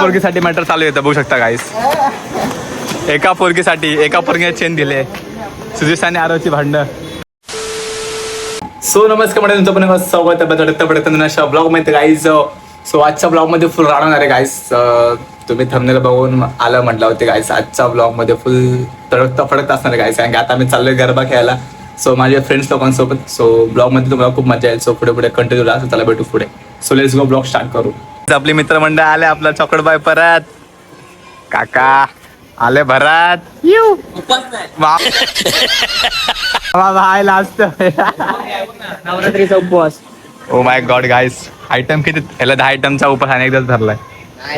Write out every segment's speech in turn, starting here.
पोरगीसाठी matter चालू येतं बघू शकता गाईस. एका पोरगीसाठी एका पोरगीने चेन दिले. सुजित आणि आरवची भांडणं. सो नमस्कार मंडळी, तुमचं पण स्वागत आहे ब्लॉग मध्ये गाईज. सो आजच्या ब्लॉग मध्ये फुल राहणार आहे गाईज. तुम्ही थंबनेल बघून आलं म्हटलं होते गाईज. आजच्या ब्लॉग मध्ये फुल तडकता फडकता असणार आहे गाईज, कारण की आता आम्ही चाललोय गरबा खेळायला. सो माझ्या फ्रेंड्स लोकांसोबत. सो ब्लॉग मध्ये तुम्हाला खूप मजा येईल. सो पुढे पुढे कंटिन्यू राहा. चला भेटू पुढे. So let's go, blog start करू. आपली मित्रमंडळ आले. आपला चॉकलेट बाय परत काका आले भरात. भाई लास्ट नवरात्रीचा उपवास. Oh my God guys, item किती? ह्याला 10 आयटमचा उपवास अनेकदाच धरलाय.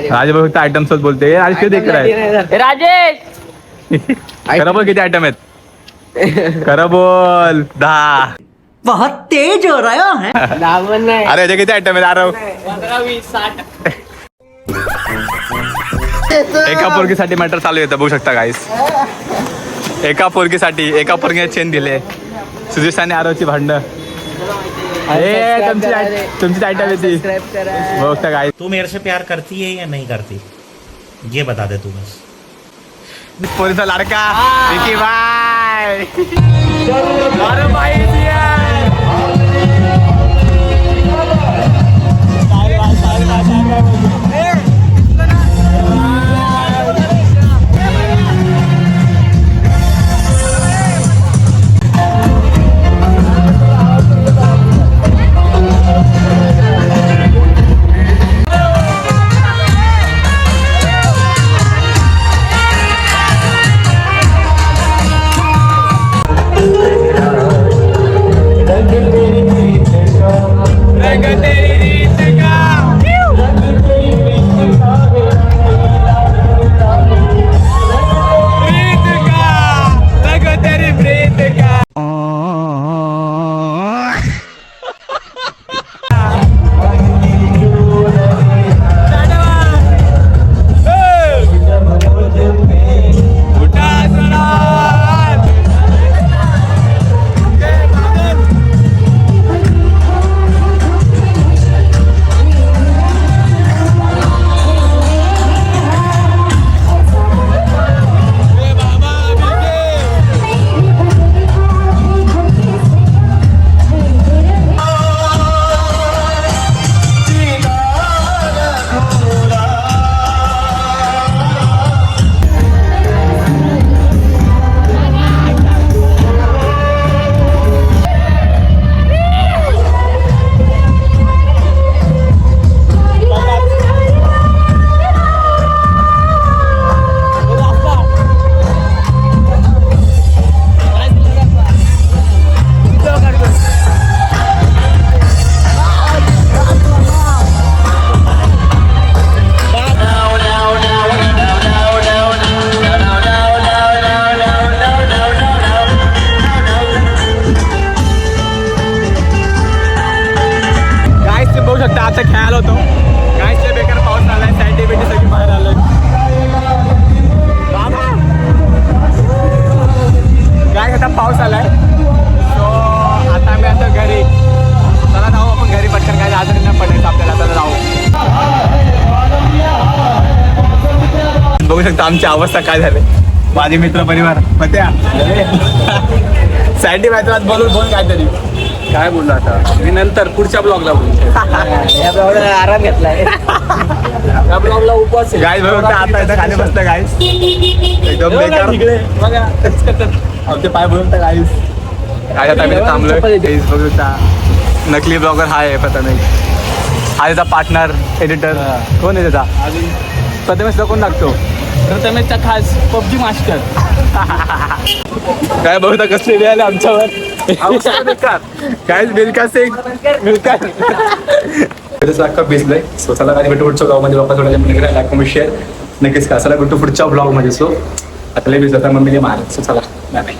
राजे फक्त आयटम्सच बोलते. आज किती देख आहे राजेश. खरं बोल, किती आयटम आहेत? खरं बोल. 10. बहुत तेज हो रहा है. नाही. अरे याचे किती आयटम आहेत आरव? 15, 20, 60. एका पोरगीसाठी मॅटर चालू येतं बघू शकता गाईस. एका पोरगीसाठी एका पोरगीने चेन दिले. सुजित आणि आरवची भांडणं. तुमची आयटम येते बघू शकता गाईस. तू मेरे से प्यार करती है या नहीं करती, ये बता दे तू बस. पोरीचा लाडका विकी बाय. अरे बाई आता खेळायला होतो गायचे बेकार पाऊस आलाय. सायंटिफिक सगळी बाहेर आलोय. काय आता पाऊस आलाय. सो आता आम्ही आता घरी. चला जाऊ आपण घरी पटकन. काय आजारी नाही पडायचं आपल्याला. चला जाऊ. बघू शकता आमची अवस्था काय झाली. माझे मित्र परिवार पत्या सायंटिफिक बोलून काहीतरी काय बोललो. आता मी नंतर पुढच्या ब्लॉगला बोलतो. या ब्लॉगला आराम घेतलाय. या ब्लॉगला उपवास आहे गाईस. बघा आता इथं खाली बसतं गाईस. एकदम बेकार बघा आमचे पाय बोलत गाईस. काय आता आम्ही थांबलोय गाईस. बघू शकता नकली ब्लॉगर हा आहे प्रथमेश. हा त्याचा पार्टनर एडिटर. कोण आहे त्याचा? अजून प्रथमेशला कोण लागतो? प्रथमेशचा खास पबजी मास्टर. काय बघता कसले मिळाले आमच्यावर. काय बिलका सिंग बिलका अख्खा भिजलंय. सो चला काय भेटू पुढच्या ब्लॉग मध्ये. वापस थोड्या लाईक कमेंट शेअर नक्कीच का. चला भेटू पुढच्या ब्लॉग मध्ये. सो आता लय भिजलं तर मम्मीने मार. सो चला बाय बाय.